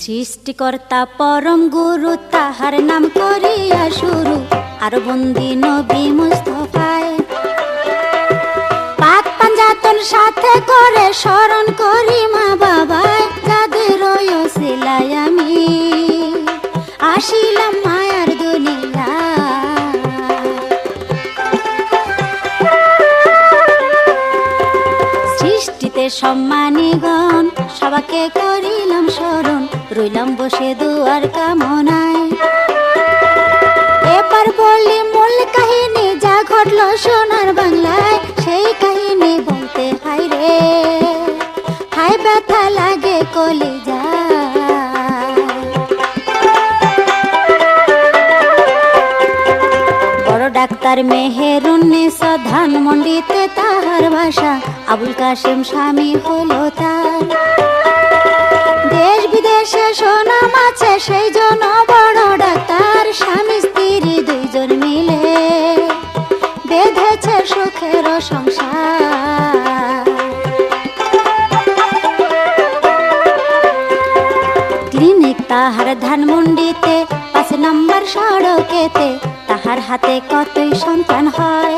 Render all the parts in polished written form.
সৃষ্টিকর্তা পরম গুরু তাহার নাম করিয়া শুরু, আর বন্দি নবী মুস্তাফায়। পাক পাঞ্জাতন সাথে করে স্মরণ করি মা বাবায়, যাদের ওসিলায় আমি আসিলাম মায়ার দুনিয়া। সৃষ্টিতে সম্মানীগণ সবাকে করিলাম স্মরণ, রইলাম বসে দুয়ার কামনায়। এবার বলি মূল কাহিনী যা ঘটলো সোনার বাংলায়, সেই কাহিনী বলতে হায় রে হায় ব্যথা লাগে কলিজায়। বড় ডাক্তার মেহেরুন্নেসা ধানমন্ডিতে তাহার ভাষা, আবুল কাশেম স্বামী হলো তার। দেশ বিদেশে সুনাম আছে সেই জন্য বড় ডাক্তার, স্বামী স্ত্রী দুইজন মিলে বেঁধেছে সুখের সংসার। ক্লিনিক তাহার ধানমন্ডিতে, 5 নম্বর সড়কেতে, তাহার হাতে কতই সন্তান হয়।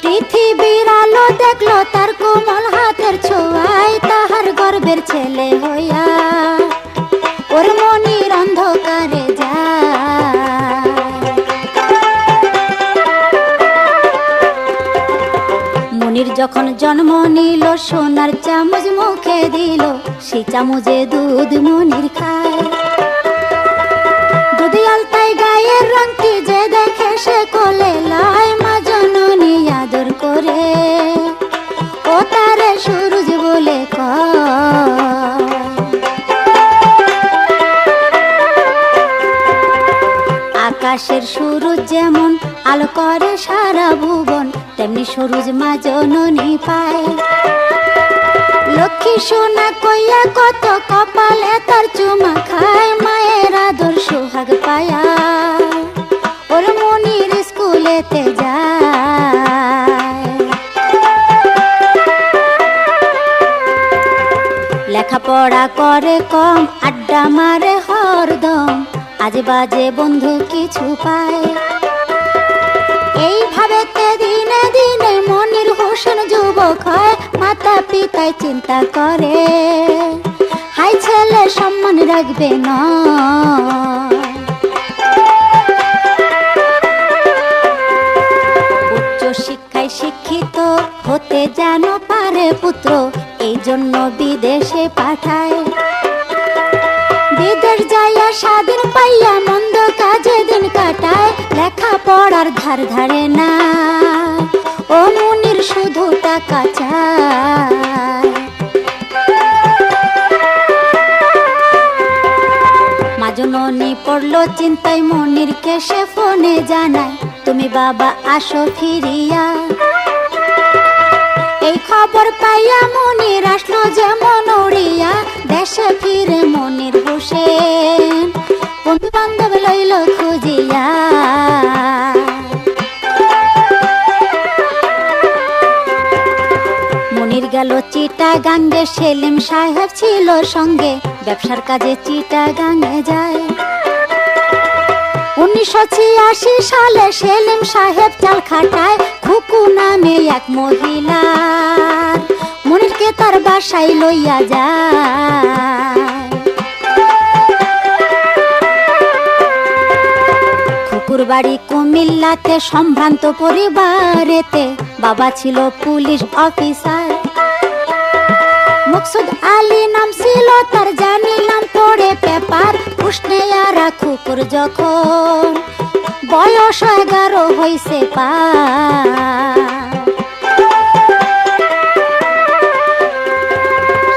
পৃথিবীর আলো দেখলো তার কোমল হাতের ছোঁয়ায়, তাহার গর্বের ছেলে হইয়া ওর মনির অন্ধকারে যায়। মনির যখন জন্ম নিল সোনার চামচ মুখে দিল, সেই চামচে দুধ মনির খায়। দুধি আলতায় গায়ের রংটি যে দেখে সে কোলে লয়, মা জননী আদর করে ও তারে সুরজ বলে কয়। আকাশের সুরজ যেমন আলো করে সারা ভুবন, তেমনি সুরজ মা জননী পায়। লক্ষ্মী সোনা কইয়া কত কপালে তার চুমা খায়, মায়ের আদর সোহাগ পায়া ওর মনির স্কুলেতে যায়। লেখাপড়া করে কম, আড্ডা মারে হরদম, আজে বাজে বন্ধু কিছু পায়। এইভাবে দিনে দিনে মনির হোসেন যুবক হয়, মাতা পিতায় চিন্তা করে হাই ছেলে সম্মান রাখবে না। উচ্চ শিক্ষায় শিক্ষিত হতে যেন পারে পুত্র, এই জন্য বিদেশে পাঠায়। বিদেশ যাইয়া স্বাধীন পাইয়া মন্দ কাজে দিন কাটায়, লেখা পড়ার ধার ধারে না ও মনির শুধু টাকা চায়। মা জননী পড়লো চিন্তায়, মনির কে সে ফোনে জানায়, তুমি বাবা আসো ফিরিয়া। এই খবর পাইয়া মনির আসলো যেমন উড়িয়া, দেশে ফিরে মনির হোসেন বন্ধু বান্ধব লইল খুঁজিয়া। মনির গেল চিটাগাঙ্গে, সেলিম সাহেব ছিল সঙ্গে, ব্যবসার কাজে চিটাগাঙ্গে যায়। 1986 সালে সেলিম সাহেব চাল খাটায়, খুকু নামে এক মহিলার মনিরকে তার বাসায় লইয়া যায়। খুকুর বাড়ি কুমিল্লাতে, সম্ভ্রান্ত পরিবারেতে, বাবা ছিল পুলিশ অফিসার। মকসুদ আলী নাম ছিল তার, জানিলাম পড়ে পেপার। উষ্ণেয়ারা খুকুর যখন বয়স 11 হইছে পার,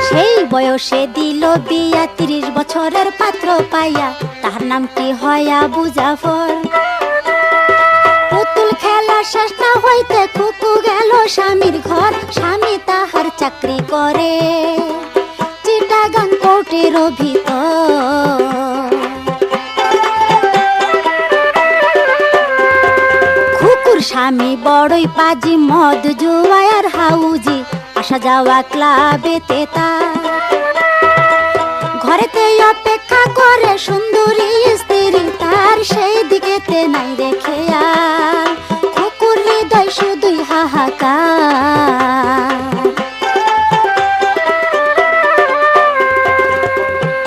সেই বয়সে দিল বিয়া 30 বছরের পাত্র পাইয়া, তাহার নামটি হয় আবু জাফর। পুতুল খেলা শেষ না হইতে খুকু গেল স্বামীর ঘর, স্বামী তাহার চাকরি করে চিটাগাং কোর্টের ভিতর। খুকুর স্বামী বড়ই পাজি, মদ জুয়া আর হাউজি, আসা যাওয়া ক্লাবেতে তার। ঘরেতে অপেক্ষা করে সুন্দরী স্ত্রী তার, সেই দিকেতে নাই রেখে আর খুকুর হৃদয় শুধুই হাহাকার।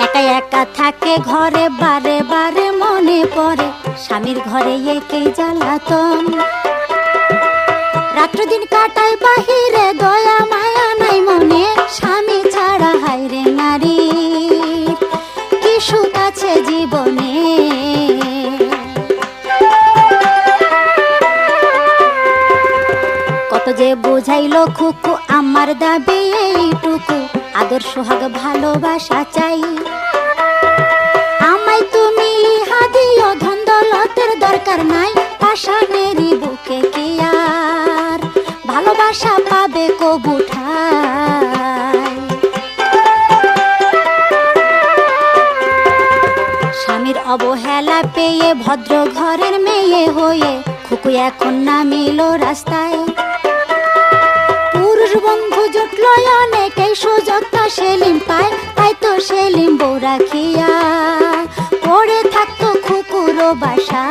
একা একা থাকে ঘরে, বারে বারে মনে পড়ে স্বামীর ঘরে একেই জ্বালাতন। রাত্র দিন কাটায় বাহিরে, দয়া মায়া নাই মনে, স্বামী ছাড়া হায়রে নারী কি সুখ আছে জীবনে। কত যে বুঝাইলো খুকু আমার দাবি এইটুকু, আদর সোহাগ ভালোবাসা চাই। আমায় তুমি ইহা দিও, ধন দৌলতের দরকার নাই, পাষাণেরই বুকে কি আর ভালোবাসা পাবে কবু ঠাই। স্বামীর অবহেলা পেয়ে ভদ্র ঘরের মেয়ে হয়ে খুকু এখন নামিল রাস্তায়। পুরুষ বন্ধু জুটল অনেক, এই সুযোগটা সেলিম পায়, তাই তো সেলিম বউ রাখিয়া পড়ে থাকতো খুকুর বাসা।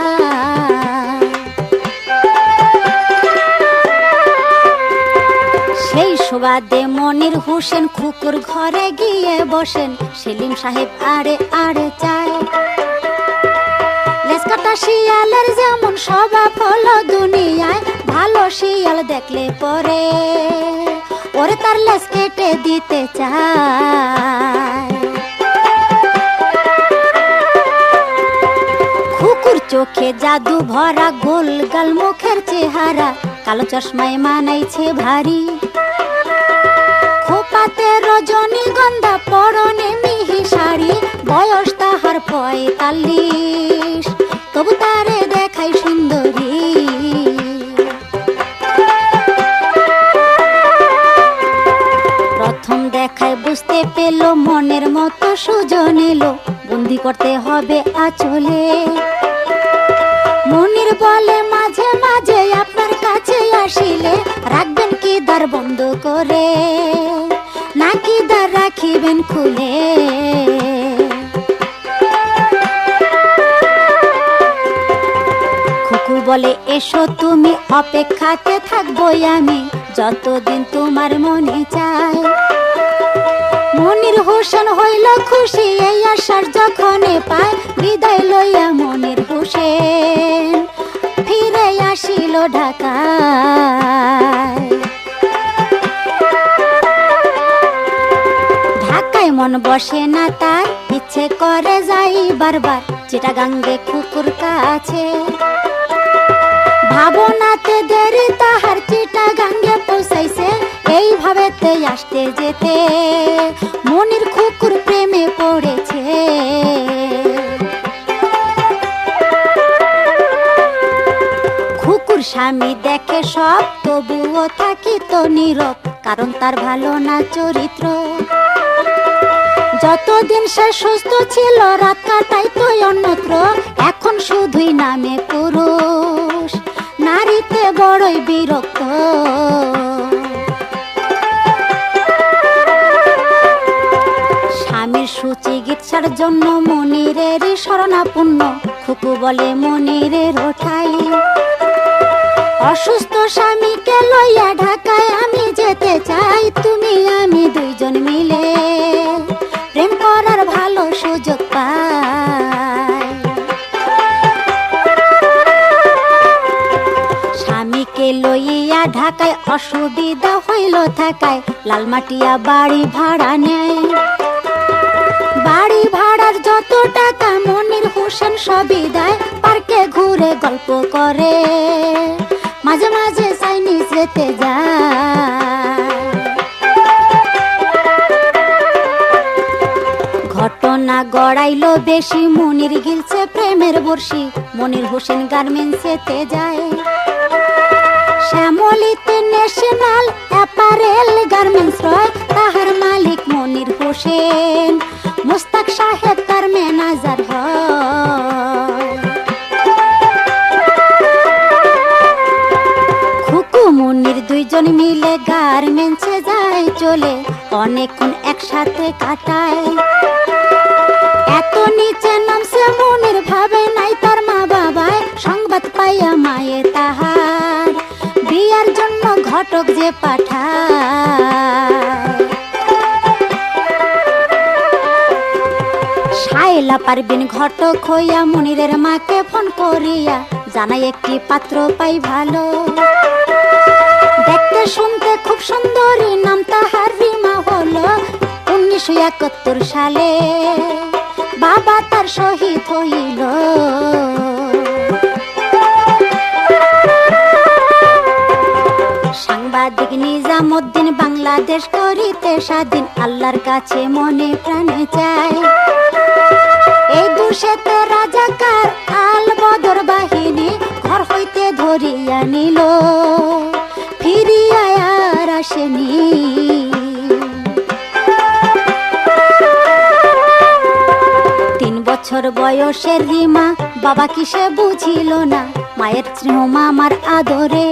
সেই সুবাদে মনির হোসেন খুকুর ঘরে গিয়ে বসেন, সেলিম সাহেব আড়ে আড়ে চায়। লেজকাটা শিয়ালের যেমন স্বভাব হলো দুনিয়ায়, ভালো শিয়াল দেখলে পরে ওরে তার লেজ কেটে দিতে চায়। খুকুর চোখে জাদু ভরা, গোল গাল মুখের চেহারা, কালো চশমায় মানাইছে ভারী। খোপাতে রজনীগন্ধা, পরনে মিহি শাড়ি, বয়স তাহার 45, তবু তারে দেখাই সুন্দরী। প্রথম দেখায় বুঝতে পেল মনের মতো সুজন এলো, বন্দি করতে হবে আঁচলে। মনির বলে মাঝে মাঝে আপনার কাছে আসিলে, রাখবেন কি দ্বার বন্ধ করে, নাকি দ্বার রাখিবেন খুলে। খুকু বলে এসো তুমি, অপেক্ষাতে থাকবোই আমি, যতদিন তোমার মনে চায়। মনির হোসেন হইল খুশি এই আশার যখনে পায়, বিদায় লইয়া মনির হোসেন ফিরে আসিল ঢাকায়। ঢাকায় মন বসে না তার, ইচ্ছে করে যাই বারবার চিটাগাঙ্গে খুকুর কাছে। ভাবনাতে দেরি তাহার চিটাগাঙ্গে পৌঁছাইছে, এইভাবেতে আসতে যেতে মনির খুকুর প্রেমে পড়েছে। খুকুর স্বামী দেখে সব, তবুও থাকিত নীরব, কারণ তার ভালো না চরিত্র। যতদিন সে সুস্থ ছিল রাত কাটাইতো অন্যত্র, এখন শুধুই নামে পুরুষ, নারীতে বড়ই বিরক্ত। স্বামীর সুচিকিৎসার জন্য মনিরেরই শরণাপন্ন, খুকু বলে মনিরের ওঠাই। অসুস্থ স্বামীকে লইয়া ঢাকায় আমি যেতে চাই, তুমি আমি দুইজন মিলে প্রেম করার ভালো সুযোগ পাই। স্বামীকে লইয়া ঢাকায় অসুবিধা হইল থাকায়, লালমাটিয়া বাড়ি ভাড়া নেয়। বাড়ি ভাড়ার যত টাকা মনির হোসেন সবই দেয়, পার্কে ঘুরে গল্প করে, মাঝে মাঝে চাইনিজ যেতে যায়। ঘটনা গড়াইলো বেশি, মনির গিলছে প্রেমের বর্ষি, মনির হোসেন গার্মেন্টসেতে যায়। শ্যামলীতে ন্যাশনাল অ্যাপারেল গার্মেন্টস রয়, তাহার মালিক মনির হোসেন, মুস্তাক সাহেব তার ম্যানেজার হয়। খুকু মনির দুইজন মিলে গার্মেন্টসে যায় চলে, অনেকক্ষণ একসাথে কাটায়। নিচে নামছে মনির, ভাবে নাই তার মা বাবায়, সংবাদ পাইয়া মায়ে তাহার বিয়ার জন্য ঘটক যে পাঠায়। শায়লা পারবিন ঘটক হইয়া মনিরের মাকে ফোন করিয়া জানাই একটি পাত্র পাই ভালো, দেখতে শুনতে খুব সুন্দরী, নাম তাহার রিমা হলো। 1971 সালে বাবা তার শহীদ হইল। সাংবাদিক নিজামুদ্দিন বাংলাদেশ করিতে স্বাধীন, আল্লাহর কাছে মনে প্রাণে চায়। এই দুষেতে রাজাকার আল বদর বাহিনী ঘর হইতে ধরিয়া নিল, ফিরিয়া আর আসেনি। 3 বছর বয়সের রিমা বাবা কিসে বুঝিল না, মায়ের স্নেহ মামার আদরে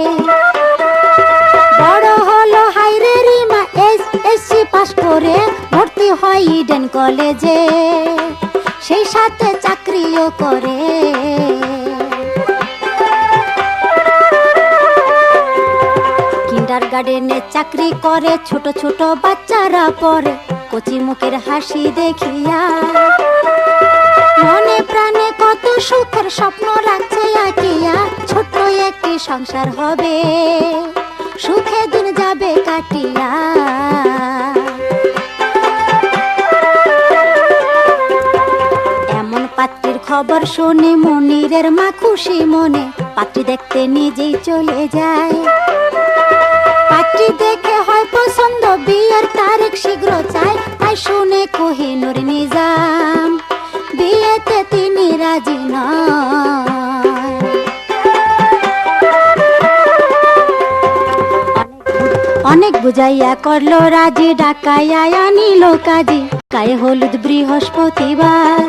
বড় হলো হাইরে রিমা। এসএসসি পাস করে ভর্তি হয় ইডেন কলেজে, সেই সাথে চাকরিও করে। কিন্ডারগার্ডেনে চাকরি করে, ছোট ছোট বাচ্চারা পড়ে, কচি মুখের হাসি দেখিয়া মনে প্রাণে কত সুখের স্বপ্ন রাখছে আঁকিয়া। ছোট একটি সংসার হবে, সুখে দিন যাবে কাটিয়া। এমন পাত্রীর খবর শুনে মনিরের মা খুশি মনে পাত্রী দেখতে নিজেই চলে যায়। পাত্রী দেখে হয় পছন্দ, বিয়ের তারিখ শীঘ্র চায়, তাই শুনে কোহিনূর নিজাম বিয়েতে তিনি রাজি নয়। অনেক বুঝাইয়া করলো রাজি, ডাকাইয়া আনিল কাজী, গায়ে হলুদ বৃহস্পতিবার।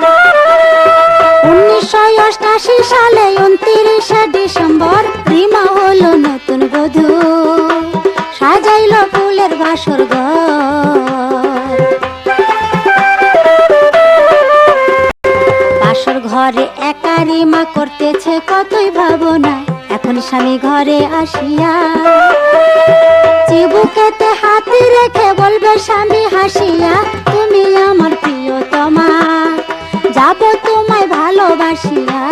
1988 সালে 29 ডিসেম্বর রিমা হলো নতুন বধূ, সাজাইল ফুলের বাসর ঘর। বাসর ঘরে একা রিমা করতেছে কতই ভাবনা, এখন স্বামী ঘরে আসিয়া চিবুকেতে হাতি রেখে বলবে স্বামী হাসিয়া, তুমি আমার প্রিয়তমা, যাব তোমায় ভালোবাসিয়া।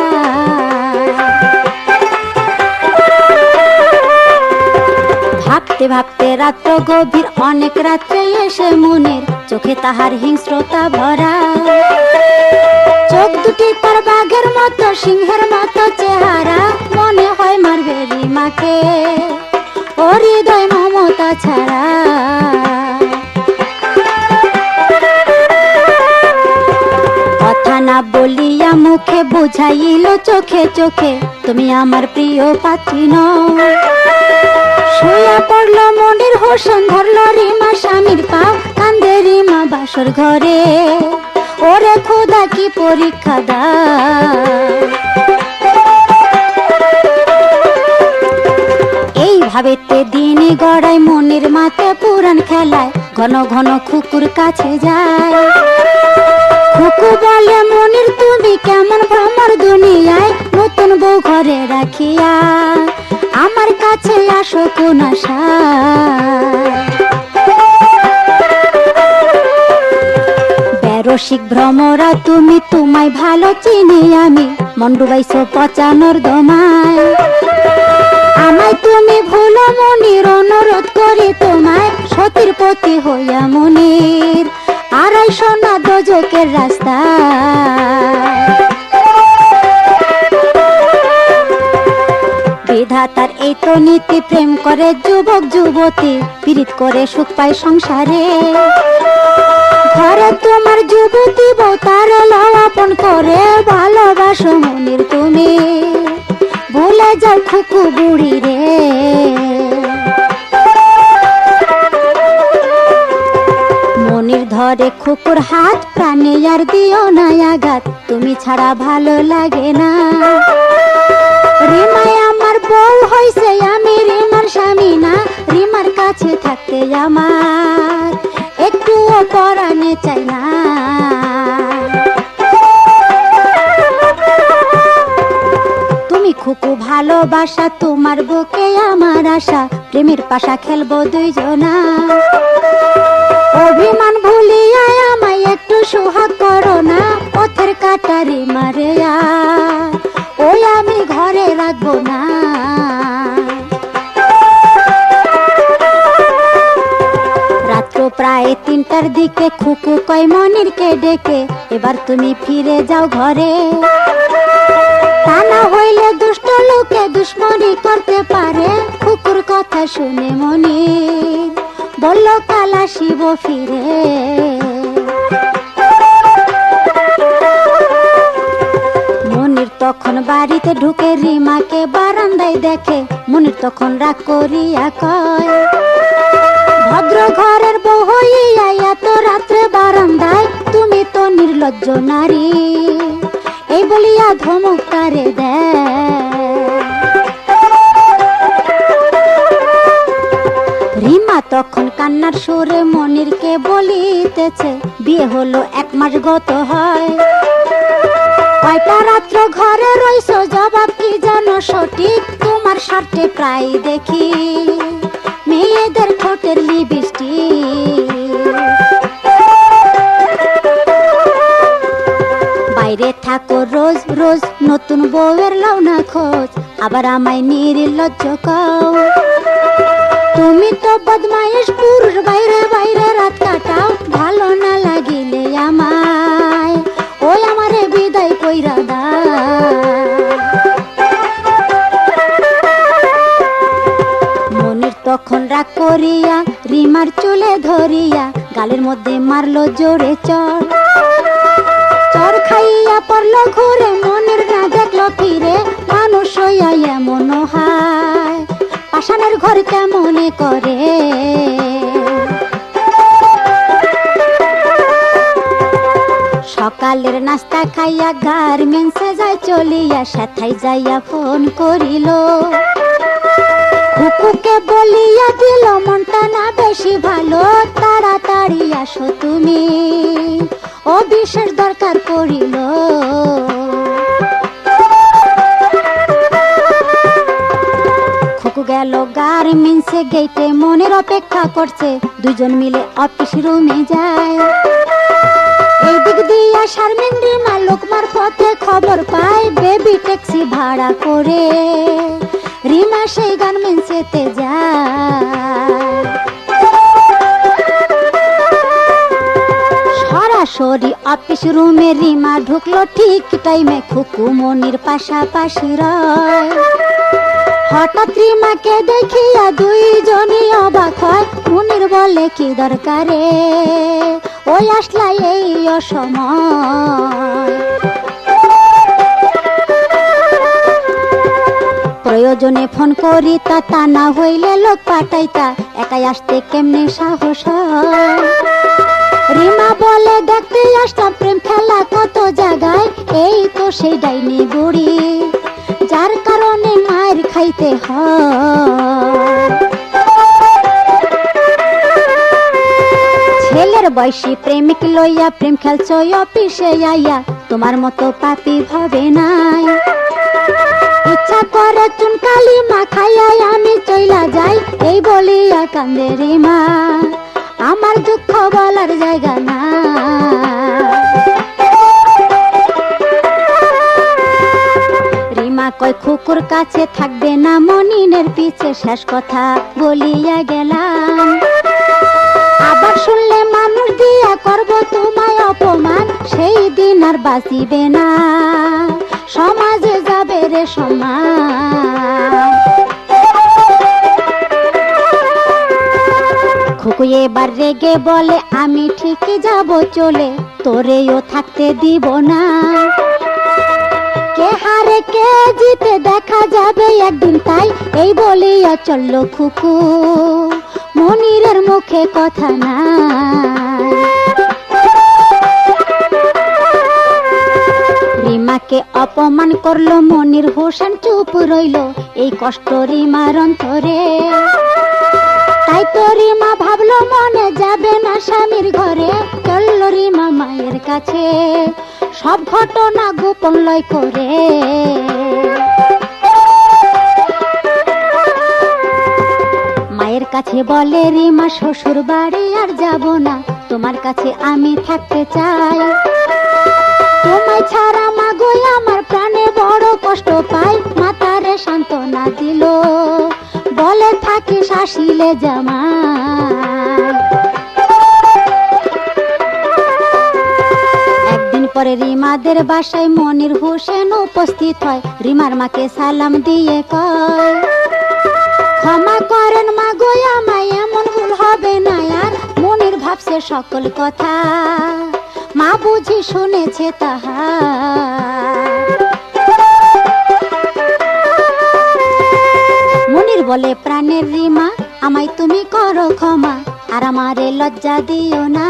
ভাবতে ভাবতে রাত গভীর, অনেক রাত্রে এসে মনের চোখে তাহার হিংস্রতা ভরা। চোখ দুটি তার বাঘের মতো, সিংহের মতো চেহারা, মনে হয় মারবে রিমাকে ও হৃদয় মমতা ছাড়া। কথা না বলিয়া মুখে বুঝাইল চোখে চোখে, তুমি আমার প্রিয় পাত্রী নও। শুয়া পড়ল মনির হোসেন, ধরল রিমা স্বামীর পাও, কান্দে রিমা বাসর ঘরে, ওরে খোদা কি পরীক্ষা দাও। এইভাবেতে দিন গড়ায় মনির মাতে পুরাণ খেলায়, ঘন ঘন খুকুর কাছে যায়। খুকু বলে মনির তুমি কেমন ভ্রমর দুনিয়ায়, নতুন বউ ঘরে রাখিয়া আমার কাছে আসো কোন আশায়। বেরসিক ভ্রমরা তুমি, তোমায় ভালো চিনি আমি, মন ডুবাইছো পচানোর দমায়। আমায় তুমি ভুলো মনির, অনুরোধ করি তোমায়, সতীর পতি হইয়া মনির আড়াইশো না দোজকের রাস্তা। বিধাতার এই তো নীতি, প্রেম করে যুবক যুবতী, পীড়িত করে সুখ পায় সংসারে। ঘরে তোমার যুবতী বউ, তার আপন করে ভালোবাসো মনির তুমি, ভুলে যাও খুকু বুড়ি রে। মনির ধরে খুকুর হাত, প্রাণে আর দিও না আঘাত, তুমি ছাড়া ভালো লাগে না। রিমায় আমার বউ হইছে, আমি রিমার স্বামী না, রিমার কাছে থাকতে আমার একটুও পরাণে চাই না। ভালোবাসা তোমার বুকে আমার আশা, প্রেমের পাশা খেলবো দুইজনা। অভিমান ভুলিয়া আমায় একটু সোহাগ করো না, পথের কাটারি মারে ওই আমি ঘরে রাখবো না। রাত্র প্রায় 3টার দিকে খুকু কয় মনিরকে ডেকে, এবার তুমি ফিরে যাও ঘরে, তা না হইলে দুষ্ট লোকে দুশ্মনী করতে পারে। খুকুর কথা শুনে মনির বলল কাল আসিব ফিরে। মনির তখন বাড়িতে ঢুকে রিমাকে বারান্দায় দেখে। মনির তখন রাগ করিয়া কয়, ভদ্র ঘরের বউ হইয়া এত রাত্রে বারান্দায়, তুমি তো নির্লজ্জ নারী, এই বলিয়া ধমক তারে দেয়। রিমা তখন কান্নার সুরে মনিরকে বলিতেছে, বিয়ে হলো 1 মাস গত হয়, কয়টা রাত্র ঘরে রইছো, জবাব কি জানো সঠিক, তোমার স্বার্থে প্রায় দেখি মেয়েদের ঠোঁটের লিপস্টিক। বাইরে থাকো রোজ রোজ, নতুন বউয়ের লাও না খোঁজ, আবার আমায় নির্লজ্জ কও। তুমি তো বদমাইশ পুরুষ, বাইরে বাইরে রাত কাটাও, ভালো না লাগিলে আমায় ওই আমারে বিদায় কইরা দাও। মনির তখন রাগ করিয়া রিমার চুলে ধরিয়া গালের মধ্যে মারলো জোরে চর। চর খাইয়া পড়লো ঘুরে, মনির না দেখলো ফিরে, মানুষ হইয়া এমন হয়, পাষাণের ঘর কেমনে করে। সকালের নাস্তা খাইয়া গার্মেন্টসে যায় চলিয়া, সেথায় যাইয়া ফোন করিল, খুকুকে বলিয়া দিল মনটা না বেশি ভালো, তাড়াতাড়ি আসো তুমি, ও বিশেষ দরকার পড়িল। খুকু গেল গার্মেন্টসে, গেটে মনের অপেক্ষা করছে, দুজন মিলে অফিস রুমে যায়। এই দিক দিয়া শারমিন রিমা লোকমার পথে খবর পায়, বেবি ট্যাক্সি ভাড়া করে রিমা সেই গার্মেন্টসেতে যায়। সরাসরি অফিস রুমে রিমা ঢুকলো ঠিক টাইমে, খুকু মনির পাশাপাশি রয়। হঠাৎ রিমাকে দেখিয়া দুইজনই অবাক হয়, মনির বলে কি দরকারে ওই আসলা এই অসময়। প্রয়োজনে ফোন করি তা না হইলে লোক পাঠাইতা, একাই আসতে কেমনে সাহস হয়। রিমা বলে দেখতে আসলাম প্রেম খেলা কত জায়গায়, এই তো সেই ডাইনি বুড়ি যার কারণে মায়ের খাইতে হয়। ছেলের বয়সী প্রেমিক লইয়া প্রেম খেলছ অফিসে আইয়া, তোমার মতো পাপি ভাবে নাই। ইচ্ছা করে চুনকালি মাখাইয়া আমি চইলা যাই, এই বলিয়া কান্দে রিমা, আমার দুঃখ বলার জায়গা না। রিমা কয় খুকুর কাছে থাকবে না, মনিনের পিছে শেষ কথা বলিয়া গেলাম। আবার শুনলে মানুষ দিয়া করব তোমায় অপমান, সেই দিন আর বাঁচিবে না, সমাজে যাবে রে সমান। খুকু এবার রেগে বলে, আমি ঠিকই যাব চলে, তোরেও থাকতে দিব না। কে হারে কে জিতে দেখা যাবে একদিন, তাই এই বলিয়া চললো খুকু, মনিরের মুখে কথা নাই। রিমাকে অপমান করলো মনির, হোসেন চুপ রইল, এই কষ্ট রিমার অন্তরে। তাই তো রিমা ভাবলো মনে যাবে না স্বামীর ঘরে, চললো রিমা মায়ের কাছে সব ঘটনা গোপন লয় করে। কাছে বলে রিমা শ্বশুর বাড়ি আর যাব না, তোমার কাছে আমি থাকতে চাই। তোমায় ছাড়া মাগো আমার প্রাণে বড় কষ্ট পাই। মাতারে সান্ত্বনা দিল, বলে থাকিস আসিলে জামাই। একদিন পরে রিমাদের বাসায় মনির হোসেন উপস্থিত হয়। রিমার মাকে সালাম দিয়ে কয়, ক্ষমা করেন মাগো আমায়, এমন ভুল হবে না আর। মনির ভাবছে সকল কথা, মা বুঝি শুনেছে তাহা। মনির বলে, প্রাণের রিমা আমায় তুমি করো ক্ষমা, আর আমারে লজ্জা দিও না।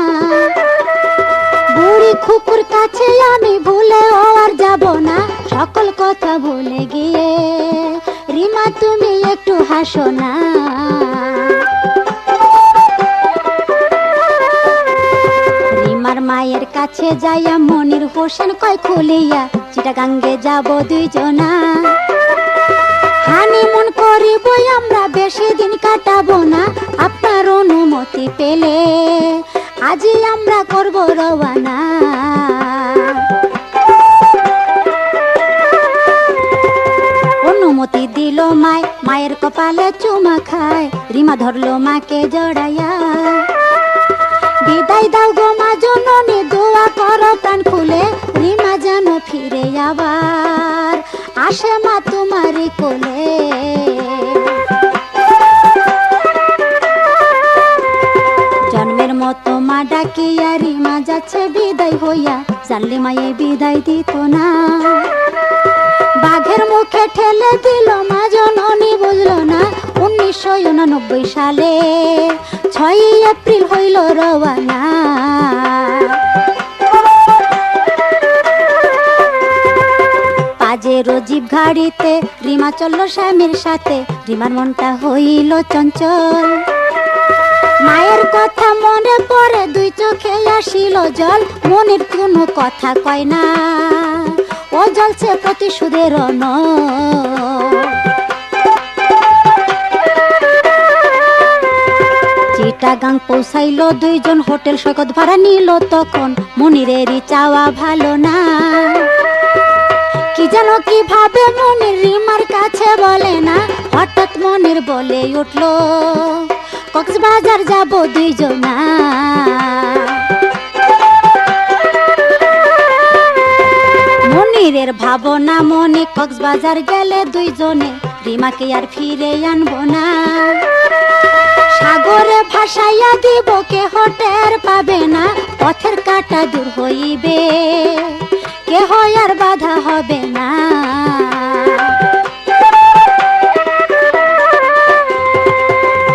বুড়ি খুকুর কাছে আমি ভুলেও আর যাব না। সকল কথা ভুলে গিয়ে রিমা তুমি একটু হাসো না। রিমার মায়ের কাছে যাইয়া মনির হোসেন কয় খুলিয়া, চিটাগাঙ্গে যাব দুইজনা। হানিমুন করিব আমরা, বেশি দিন কাটাবো না। আপনার অনুমতি পেলে আজই আমরা করব রওনা। অনুমতি দিল মায়, মায়ের কপালে চুমা খায়। রিমা ধরলো মাকে জড়াইয়া, বিদায় দাও গো মা জননী, দোয়া করো প্রাণ খুলে। রিমা যেন ফিরে আবার আসে মা তোমারই কোলে। জন্মের মতো মা ডাকিয়া রিমা যাচ্ছে বিদায় হইয়া, জানলে মায়ে বিদায় দিত না। বাঘের মুখে ঠেলে দিল মা জননী, বুঝলো না। 1989 সালে 6 এপ্রিল হইল রওয়ানা। পাজেরো জিপ গাড়িতে রিমা চলল স্বামীর সাথে। রিমার মনটা হইল চঞ্চল, মায়ের কথা মনে পড়ে, দুই চোখে আসিল জল। মনের কোনো কথা কয় না, ও জ্বলছে প্রতিশোধের রণ। চিটাগাং পৌঁছাইল দুইজন, হোটেল সৈকত ভাড়া নিল তখন। মনিরেরই চাওয়া ভালো না, কি যেন কি ভাবে মনির রিমার কাছে বলে না। হঠাৎ মনির বলে উঠল, কক্সবাজার যাব দুইজনা। মনিরের ভাবনা মনে, কক্সবাজার গেলে দুইজনে রিমাকে আর ফিরে আনবো না। সাগরে ভাসাইয়া দিব, কেহ টের পাবে না। পথের কাটা দূর হইবে, কেহ আর বাধা হবে না।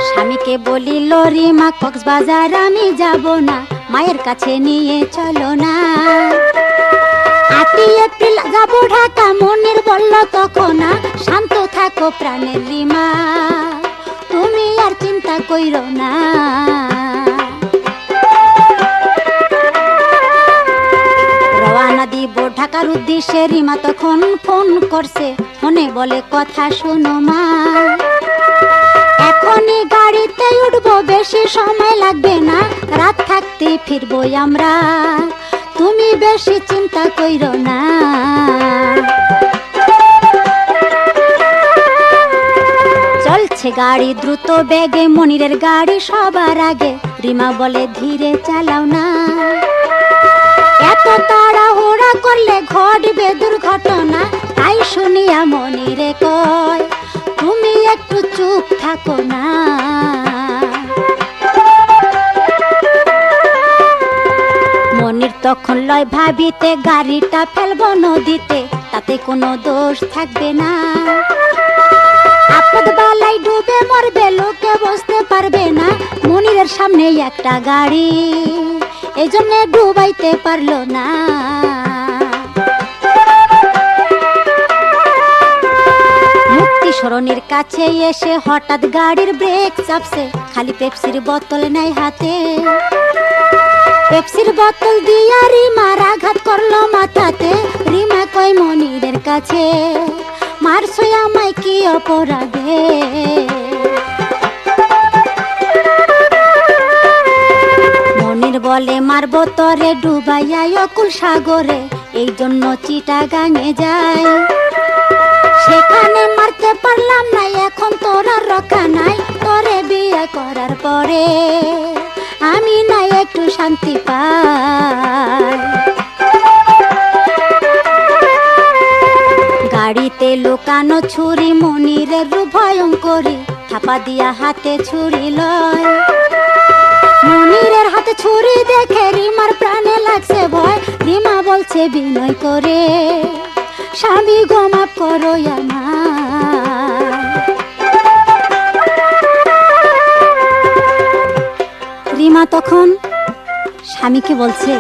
স্বামীকে বলিল রিমা, কক্সবাজার আমি যাব না, মায়ের কাছে নিয়ে চলো না। 8 এপ্রিল যাব ঢাকা, মনির বলল তখন না। শান্ত থাকো প্রাণের রিমা, তুমি আর চিন্তা কইরো না। রওয়ানা দিব ঢাকার উদ্দেশ্যে। রিমা তখন ফোন করছে, ফোনে বলে কথা শোনো মা, এখনই গাড়িতে উঠবো, বেশি সময় লাগবে না। রাত থাকতে ফিরবো আমরা, তুমি বেশি চিন্তা কইরো না। চলছে গাড়ি দ্রুত বেগে, মনিরের গাড়ি সবার আগে। রিমা বলে ধীরে চালাও না, এত তাড়াহুড়া করলে ঘটবে দুর্ঘটনা। তাই শুনিয়া মনিরে কয়, তুমি একটু চুপ থাকো না। মনির তখন লয় ভাবিতে, গাড়িটা ফেলবো নদীতে, তাতে কোনো দোষ থাকবে না। আপদ বালাই ডুবে মরবে, লোকে বুঝতে পারবে না। মনিরের সামনে একটা গাড়ি, এই জন্য ডুবাইতে পারলো না। মুক্তি সরণির কাছে এসে হঠাৎ গাড়ির ব্রেক চাপছে, খালি পেপসির বোতল নাই হাতে। পেপসির বোতল দিয়া রিমার আঘাত করলো মাথাতে। রিমা কয় মনিরের কাছে, মারছো আমায় কি অপরাধে? বলে মারবো তরে ডুবাইয়া অকুল সাগরে, এই জন্য চিটাগাঙে যাই। সেখানে মারতে পারলাম না, এখন তোর আর রক্ষা নাই। তোরে বিয়ে করার পরে আমি না একটু শান্তি পাই। গাড়িতে লুকানো ছুরি মনিরের রূপ ভয়ঙ্করী, থাপা দিয়া হাতে ছুরি লয়। মনিরের হাতে ছুরি দেখে রিমার প্রাণে লাগছে ভয়। রিমা বলছে বিনয় করে, স্বামী গো মাফ করো আমায়। রিমা তখন স্বামীকে বলছে,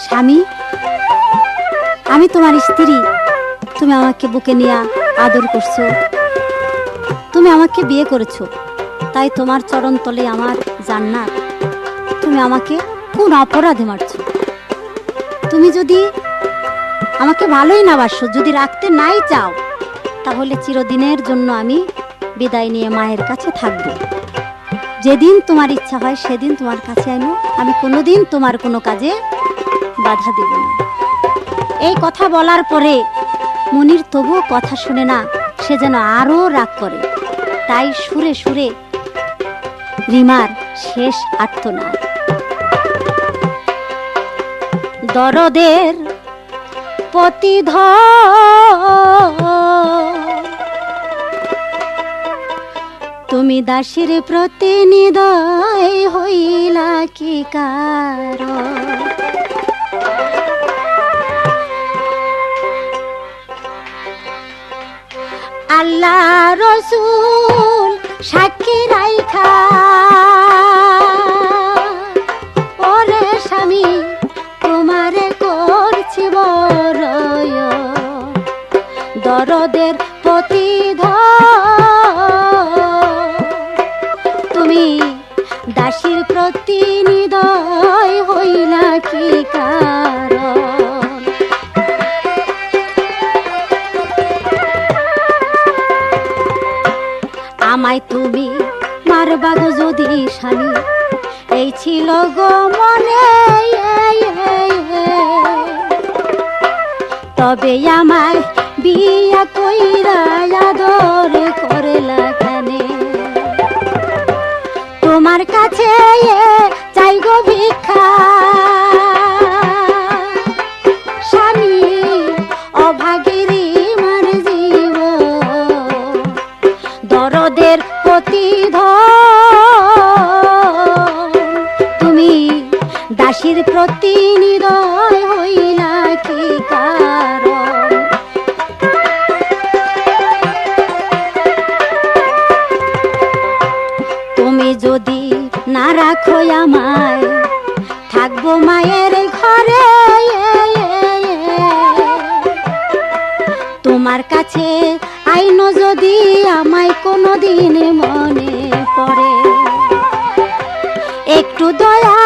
স্বামী আমি তোমার স্ত্রী, তুমি আমাকে বুকে নিয়ে আদর করছো, তুমি আমাকে বিয়ে করেছো, তাই তোমার চরণ তলে আমার জান্নাত। তুমি আমাকে কোন অপরাধে মারছো? তুমি যদি আমাকে ভালোই না বাসো, যদি রাখতে নাই চাও, তাহলে চিরদিনের জন্য আমি বিদায় নিয়ে মায়ের কাছে থাকবো। যেদিন তোমার ইচ্ছা হয় সেদিন তোমার কাছে আইনো, আমি কোনোদিন তোমার কোনো কাজে বাধা দেব না। এই কথা বলার পরে মনির তবুও কথা শুনে না, সে যেন আরো রাগ করে। তাই সুরে সুরে রিমার শেষ আর্তনাদ। দরদের পতিধর তুমি দাসীর প্রতি নিদয় হইলা কি কারণ? আল্লাহ রসুল সাক্ষী রাইখা ওরে স্বামী তোমারে করছি বড় দরদের পতিধর তুমি দাসীর প্রতি নিদয় হইলা কি কারণ? আমায় তুমি মারবা গো যদি স্বামী, এই ছিল গো মনে, তবে আমায় বিয়া কইরা আদর করলা কেনে? তোমার কাছে চাই গো ভিক্ষা স্বামী, অভাগীরি মার জীব দরদের পতিধর তুমি দাসীর প্রতি নিদয় হইলা কি কারণ? তুমি যদি না রাখো আমায়, থাকবো মায়ের ঘরে, তোমার কাছে আইনো যদি আমায় কোনোদিন মনে পড়ে, একটু দয়া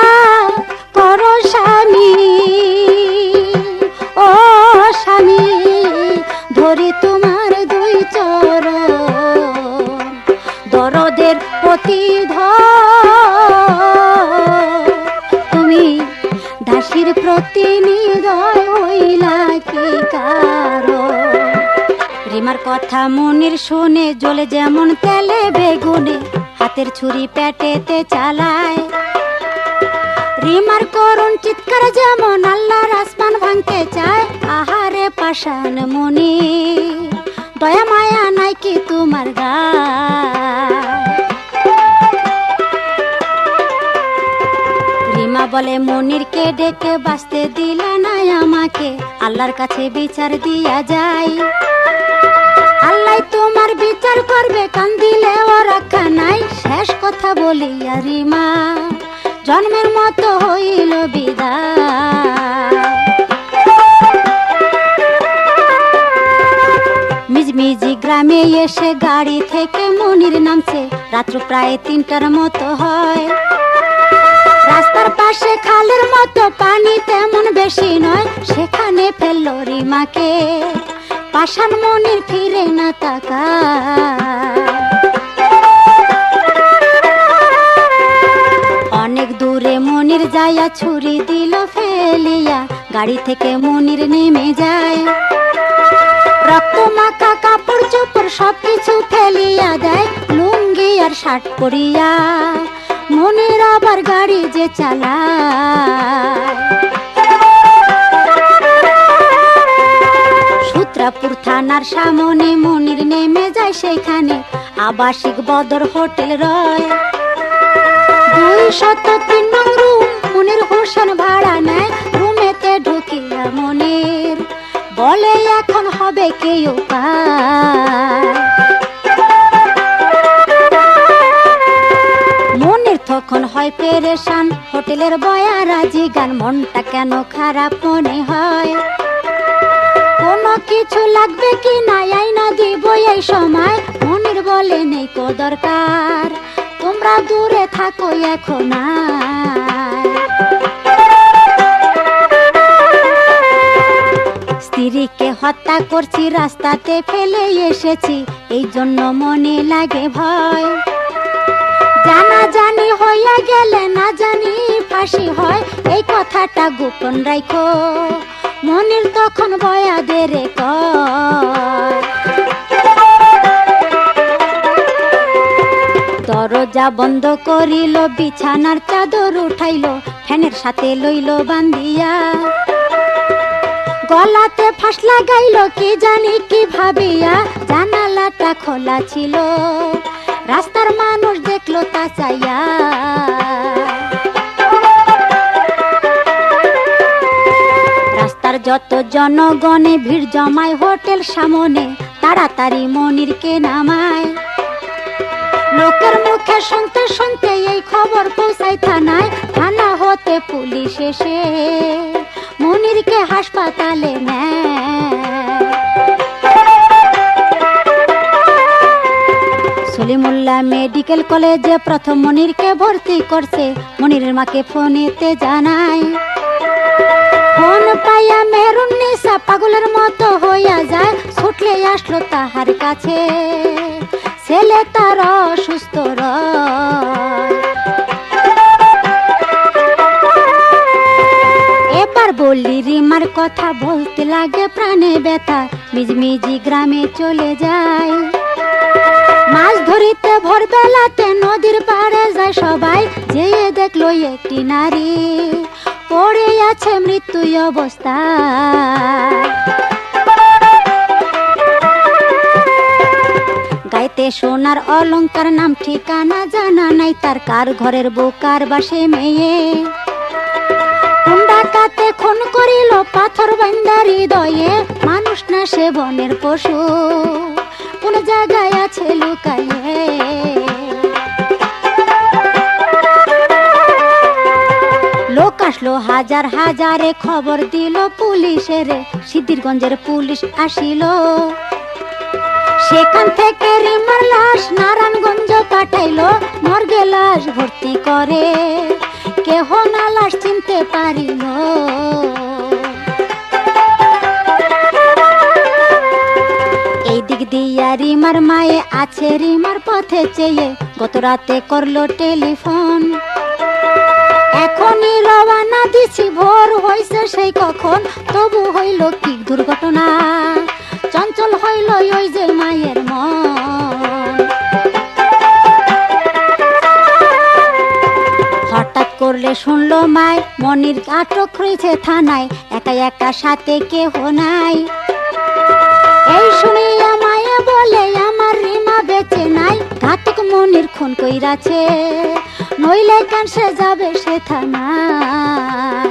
করো স্বামী, ও স্বামী ধরি তোমার দুই চরণ, দরদের পতিধর তুমি দাসীর প্রতি নিদয় হইলা কি কারণ? রিমার কথা মনির শুনে জ্বলে যেমন তেলে বেগুনে, হাতের ছুরি পেটেতে চালায়। রিমার করুণ চিৎকার যেমন আল্লাহর আসমান ভাঙতে চায়। আহারে পাষাণ মনি, দয়া মায়া নাই কি তোমার গায়? রিমা বলে মনিরকে ডেকে বাঁচতে দিলা না আমাকে, আল্লাহর কাছে বিচার দিয়া যায়। আল্লাহ তোমার বিচার করবে, কান্দিলে ও রাখা নাই। শেষ কথা বলিয়া রিমা জন্মের মতো হইল বিদায়। মিজমিজি গ্রামে এসে গাড়ি থেকে মনির নামছে, রাত্র প্রায় 3টার মতো হয়। রাস্তার পাশে খালের মতো পানি তেমন বেশি নয়, সেখানে ফেললো রিমাকে পাষাণ মনির ফিরে না তাকায়। অনেক দূরে মনির যাইয়া ছুরি দিল ফেলিয়া, গাড়ি থেকে মনির নেমে যায়। রক্ত মাখা কাপড় চোপড় সবকিছু ফেলিয়া দেয়, লুঙ্গি আর শার্ট পরিয়া মনির আবার গাড়ি যে চালায়। সূত্রাপুর থানার সামনে মনির নেমে যায়, সেখানে আবাসিক বদর হোটেল রয়। 203 নং রুম মনির হোসেন ভাড়া নেয়। রুমেতে ঢুকিয়া মনির বলে এখন হবে কি উপায়। মনির তখন হয় পেরেশান, হোটেলের বয়া রাজি গান, মনটা কেন খারাপ মনে হয়। কোনো কিছু লাগবে কি না আইনা দিব এই সময়। মনির বলে নেই কো দরকার, তোমরা দূরে থাকো এখন। স্ত্রীকে হত্যা করছি, রাস্তাতে ফেলে এসেছি, এই জন্য মনে লাগে ভয়। জানা জানি হইয়া গেলে না জানি ফাঁসি হয়, এই কথাটা গোপন রাখো। মনির তখন বয়াদের কয়। দরজা বন্ধ করিল, বিছানার চাদর উঠাইল, ফ্যানের সাথে লইল বান্ধিয়া। গলাতে ফাঁস লাগাইল কি জানি কি ভাবিয়া, জানালাটা খোলা ছিল, রাস্তার মানুষ দেখলো তা চাইয়া। রাস্তার যত জনগণে ভিড় জমায় হোটেল সামনে, তাড়াতাড়ি মনিরকে নামায়। লোকের মুখে শুনতে শুনতে এই খবর পৌঁছায় থানায়। থানা হতে পুলিশ এসে মনিরকে হাসপাতালে নেয়। সলিমুল্লাহ মেডিকেল কলেজে প্রথম মনিরকে ভর্তি করছে। মনিরের মাকে ফোনেতে জানায়। ফোন পাইয়া মেহরুন্নিসা পাগলের মতো হইয়া যায়, ছুটলে আসলো তাহার কাছে, ছেলে তার অসুস্থ রয়। এবার বললি রিমার কথা, বলতে লাগে প্রাণে ব্যথা, মিজমিজি গ্রামে চলে যায়। মাছ ধরিতে ভোরবেলাতে নদীর পাড়ে যায় সবাই, যেয়ে দেখলো একটি নারী পড়ে আছে মৃত্যু অবস্থায়। গাইতে সোনার অলংকার, নাম ঠিকানা জানা নাই তার, কার ঘরের বউ কার বাসে মেয়ে। কোন ডাকাতে খুন করিল পাথর বান্দা হৃদয়ে, মানুষ না সে বনের পশু, কোন জায়গায় আছে লুকায়ে। লোক আসলো হাজার হাজারে, খবর দিল পুলিশের, সিদ্ধিরগঞ্জের পুলিশ আসিল। সেখান থেকে রিমার লাশ নারায়ণগঞ্জ পাঠাইলো, মর্গে লাশ ভর্তি করে, কেহ না লাশ চিনতে পারিল। এই দিক দিয়া রিমার মায়ে আছে, রিমার পথে চেয়ে গত রাতে করলো টেলিফোন। এখনই রওনা দিছি, ভোর হইছে সেই কখন, তবু হইল কি দুর্ঘটনা, চঞ্চল হইল ওই যে মায়ের মন। হঠাৎ করলে শুনলো মায় মনির আটক হয়েছে থানায়, একা একা সাথে কেহ নাই। এই শুনিয়া মায়ে বলে আমার রিমা বেঁচে নাই, ঘাতক মনির খুন কইরাছে, নইলে কেন সে যাবে সে থানায়।